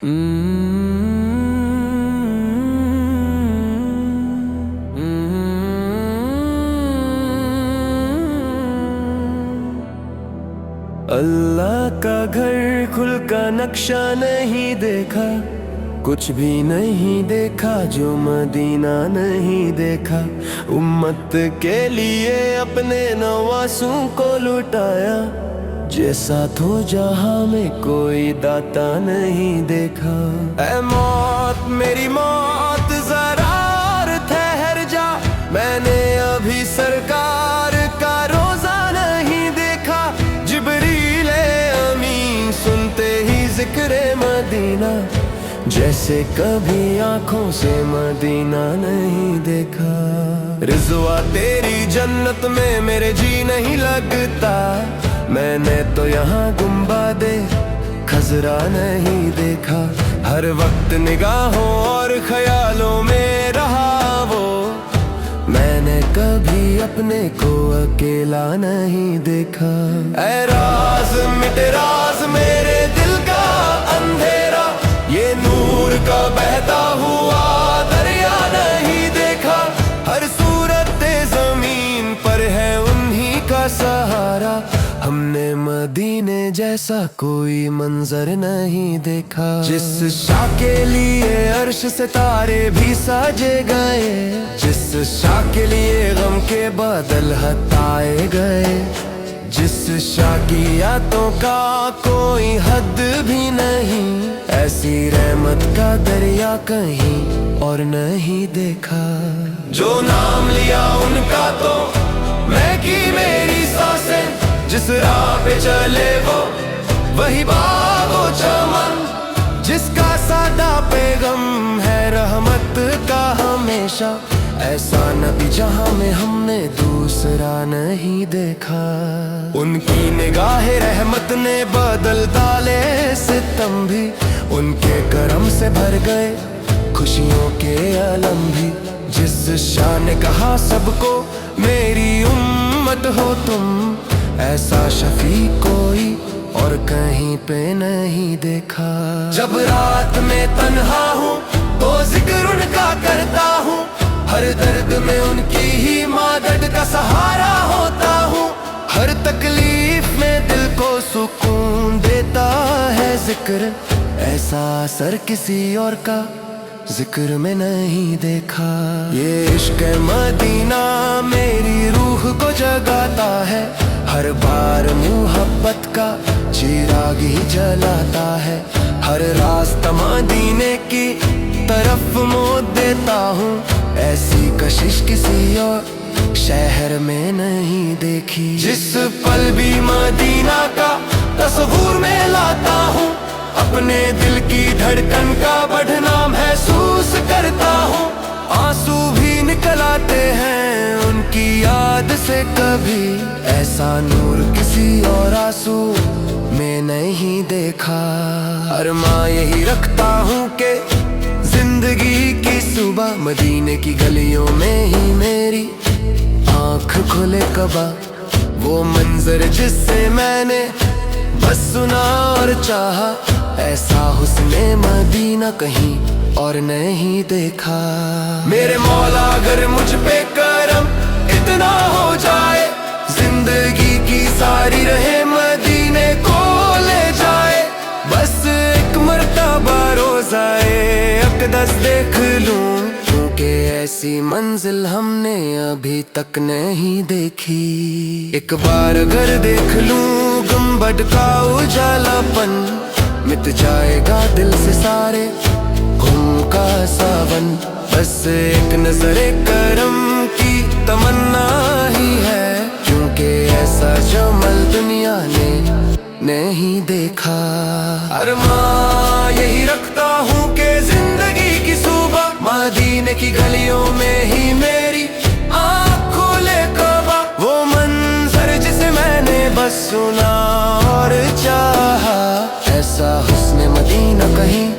اللہ کا گھر کھل کا نقشہ نہیں دیکھا، کچھ بھی نہیں دیکھا جو مدینہ نہیں دیکھا۔ امت کے لیے اپنے نواسوں کو لٹایا، جیسا تو جہاں میں کوئی داتا نہیں دیکھا۔ اے موت میری موت ذرا اور ٹھہر جا، میں نے ابھی سرکار کا روزہ نہیں دیکھا۔ جبریل امین سنتے ہی ذکر مدینہ، جیسے کبھی آنکھوں سے مدینہ نہیں دیکھا۔ رضوا تیری جنت میں میرے جی نہیں لگتا، میں نے تو یہاں گنبد خضرا نہیں دیکھا۔ ہر وقت نگاہوں اور خیالوں میں رہا وہ، میں نے کبھی اپنے کو اکیلا نہیں دیکھا۔ اے راز مٹے راز میرے دل کا اندھیرا، یہ نور کا بہتا ہوا دریا نہیں دیکھا۔ ہر صورت زمین پر ہے انہی کا سہارا، ہم نے مدینے جیسا کوئی منظر نہیں دیکھا۔ جس شاہ کے لیے عرش ستارے بھی سجے گئے، جس شاہ کے لیے غم کے بادل ہٹائے گئے، جس شاہ کی یادوں کا کوئی حد بھی نہیں، ایسی رحمت کا دریا کہیں اور نہیں دیکھا۔ جو نام لیا ان کا تو میں کی میری سانسیں، جس راہ پہ چلے وہ وہی باغ و چمن، جس کا سادہ پیغام ہے رحمت کا ہمیشہ، ایسا نبی جہاں میں ہم نے دوسرا نہیں دیکھا۔ ان کی نگاہ رحمت نے بدل ڈالے ستم بھی، ان کے کرم سے بھر گئے خوشیوں کے علم بھی۔ جس شاہ نے کہا سب کو میری امت ہو تم، ایسا شفیع کوئی اور کہیں پہ نہیں دیکھا۔ جب رات میں تنہا ہوں تو ذکر ان کا کرتا ہوں، ہر درد میں ان کی ہی مدد کا سہارا ہوتا ہوں۔ ہر تکلیف میں دل کو سکون دیتا ہے ذکر، ایسا اثر کسی اور کا ذکر میں نہیں دیکھا۔ یہ عشق مدینہ میری روح کو جگاتا ہے، ہر بار محبت کا چراغ ہی جلاتا ہے۔ ہر راستہ مدینے کی طرف موڑ دیتا ہوں، ایسی کشش کسی اور شہر میں نہیں دیکھی۔ جس پل بھی مدینہ کا تصور میں لاتا ہوں، اپنے دل کی دھڑکن کا بڑھنا محسوس کرتا ہوں۔ آنسو بھی نکل آتے ہیں ان کی یاد سے کبھی، ایسا نور کسی اور آنسو میں نہیں دیکھا۔ ارماں یہی رکھتا ہوں کہ زندگی کی صبح مدینے کی گلیوں میں ہی میری آنکھ کھلے کبا، وہ منظر جس سے میں نے بس سنا اور چاہا، ایسا حسن مدینہ کہیں اور نہیں دیکھا۔ میرے مولا اگر مجھ پہ کرم اتنا ہو جائے، زندگی کی ساری رہے مدینے کو لے جائے، بس ایک مرتبہ روضۂ اقدس دیکھ لوں، کیونکہ ایسی منزل ہم نے ابھی تک نہیں دیکھی۔ ایک بار اگر دیکھ لوں گنبد کا اجالا پن، مٹ جائے گا دل سے سارے غم کا ساون، بس ایک نظر کرم کی تمنا ہی ہے، کیونکہ ایسا جمال دنیا نے نہیں دیکھا۔ ارماں یہی رکھتا ہوں کہ زندگی کی صبح مدینے کی گلیوں میں ہی میری آنکھ کھلے کعبہ، وہ منظر جسے میں نے بس سنا اور چاہا، ایسا حسن مدینہ کہیں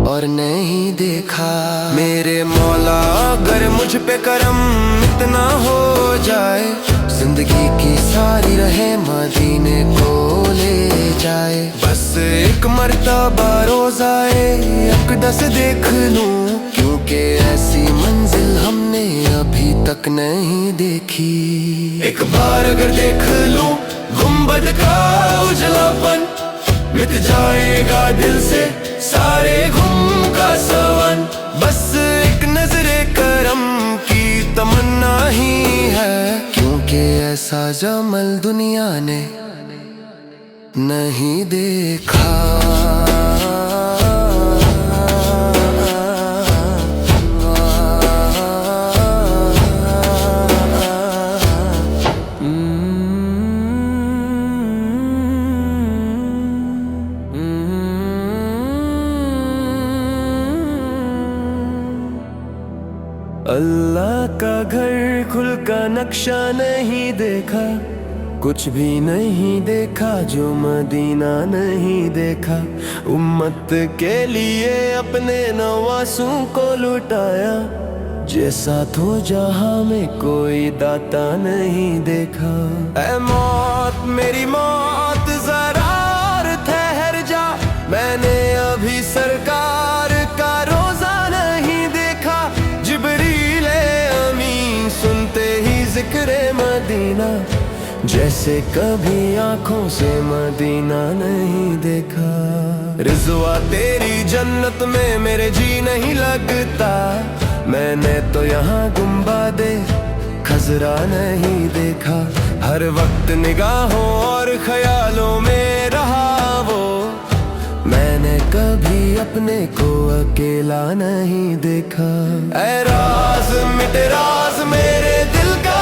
اور نہیں دیکھا۔ میرے مولا اگر مجھ پہ کرم اتنا ہو جائے، زندگی کی सारी रहे मदीने को ले जाए। बस एक मर्तबा रोज़ाए अक़दस देख लूं, क्योंकि ऐसी मंजिल हमने अभी तक नहीं देखी। एक बार अगर देख लूं गुंबद का उजलापन, मिट जाएगा दिल से सारे गुम का सवन। बस एक नजरे करम की तमन्ना ही है, क्योंकि ऐसा जमल दुनिया ने नहीं देखा। अल्लाह का घर खुल का नक्शा नहीं देखा, कुछ भी नहीं देखा जो मदीना नहीं देखा। उम्मत के लिए अपने नवासों को लुटाया, जैसा तो जहां में कोई दाता नहीं देखा। ऐ मौत मेरी मौत जरा और ठहर जा, मैंने अभी सरकार का रोजा नहीं देखा। जिब्रील अमीन सुनते ही जिक्र मदीना, जैसे कभी आंखों से मदीना नहीं देखा। रिज़वा तेरी जन्नत में मेरे जी नहीं लगता, मैंने तो यहाँ गुंबदे खजरा नहीं देखा। हर वक्त निगाहों और ख्यालों में रहा वो, मैंने कभी अपने को अकेला नहीं देखा। ऐ राज मिटे राज मेरे दिल का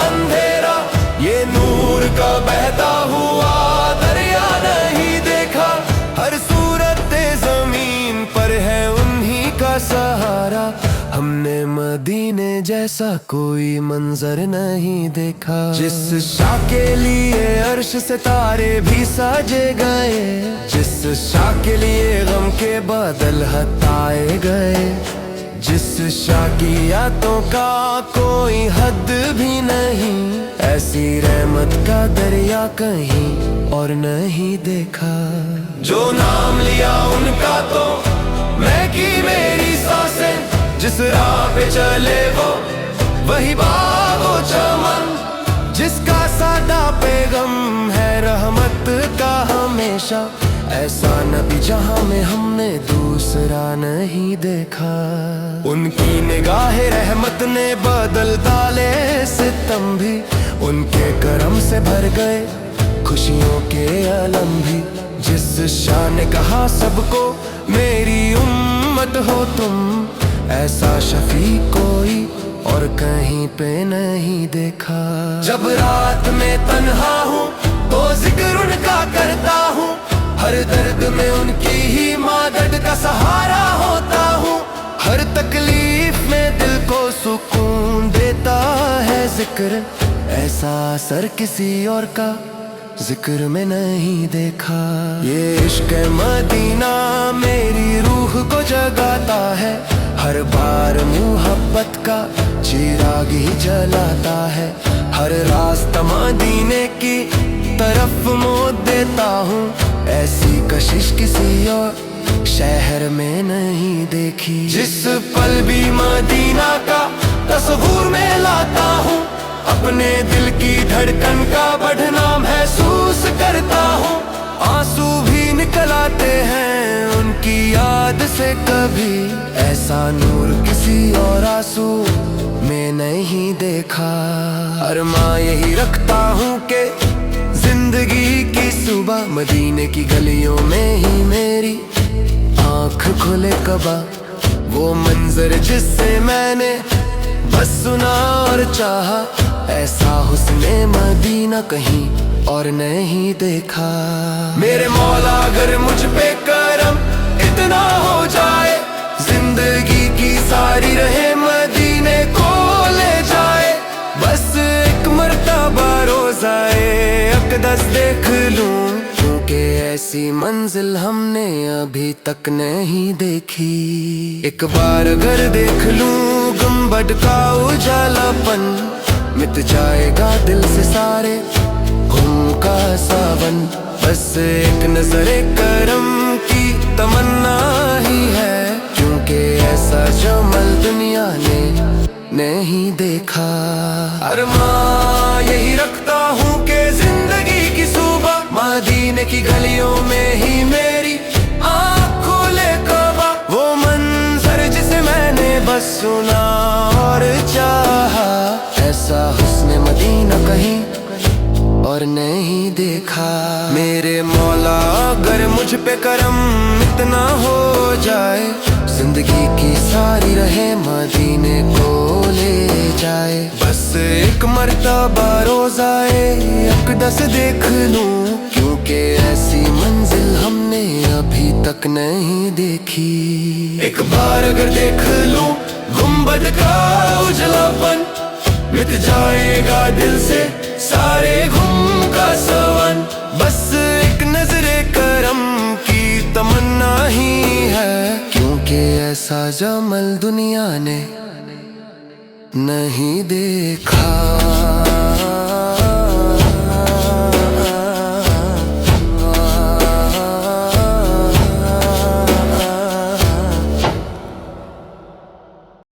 अंधेरा, ये नूर का बहता हुआ दरिया नहीं देखा। हर सूरत ज़मीन पर है उन्हीं का सहारा, हमने मदीने जैसा कोई मंजर नहीं देखा। जिस शाह के लिए अर्श से तारे भी साजे गए, जिस शाह के लिए गम के बादल हटाए गए, जिस शाह की यादों का कोई हद भी नहीं, ऐसी रहमत का दरिया कहीं और नहीं देखा। जो नाम लिया उनका तो मैं की मेरी सांसें, जिस राह पे चले वो वही बागो चमन, जिसका सादा पैगम है रहमत का हमेशा। ऐसा नबी जहां में हमने दूसरा नहीं देखा। उनकी निगाह रहमत ने बदल डाले सितम भी, उनके करम से भर गए खुशियों के आलम भी। जिस शाह ने कहा सबको मेरी उम्मत हो तुम, ऐसा शफी कोई और कहीं पे नहीं देखा। जब रात में तन्हा हूँ तो जिक्र उनका करता हूँ, हर दर्द में उनकी ही मदद का सहारा होता हूँ। हर तकलीफ में दिल को सुकून देता है जिक्र, ऐसा असर किसी और का जिक्र में नहीं देखा। ये इश्क मदीना मेरी रूह को जगाता है, हर बार मोहब्बत का चिराग ही जलाता है। हर रास्ता मदीने की तरफ मोड़ देता हूँ, ऐसी कशिश किसी और शहर में नहीं देखी। जिस पल भी मदीना का तस्वीर में लाता हूँ, अपने दिल की धड़कन का बढ़ना महसूस करता हूँ। आंसू भी निकल आते हैं उनकी याद से कभी, ऐसा नूर किसी और आंसू में नहीं देखा। अरमा यही रखता हूँ कि जिंदगी की सुबह मदीने की गलियों में ही मेरी आँख खुले कबा। वो मंजर जिससे मैंने बस सुना और चाहा, ऐसा हुस्ने मदीना कहीं और नहीं देखा। मेरे मौला अगर मुझ पे करम इतना हो जाए, जिंदगी की सारी रहे मदीने को ले जाए। बस एक मर्तबा रोज़ाए अक़दस देख लूं, क्योंकि ऐसी मंजिल हमने अभी तक नहीं देखी। एक बार अगर देख लूं गुंबद का उजालापन, मिट जाएगा दिल से सारे घूम का सावन, बस एक नजरे करम की तमन्ना ही है, क्योंकि ऐसा जमल दुनिया ने नहीं देखा। अरमां यही रखता हूँ कि जिंदगी की सुबह मदीने की गलियों में ही मेरी आँख खोले कबा। वो मंजर जिसे मैंने बस सुना और चाहा, ऐसा हुस्न मदीना कहीं और नहीं देखा। मेरे मौला अगर मुझ पे करम इतना हो जाए, जिंदगी की सारी रहे मदीने को ले जाए। बस एक मर्तबा रोज़ाए अक़दस देख लूं, क्योंकि ऐसी मंजिल हमने अभी तक नहीं देखी। एक बार अगर देख लूं गुंबद का उजलापन, मिट जाएगा दिल से सारे घूम का सवन। बस एक नजरे करम की तमन्ना ही है, क्योंकि ऐसा जमल दुनिया ने नहीं देखा।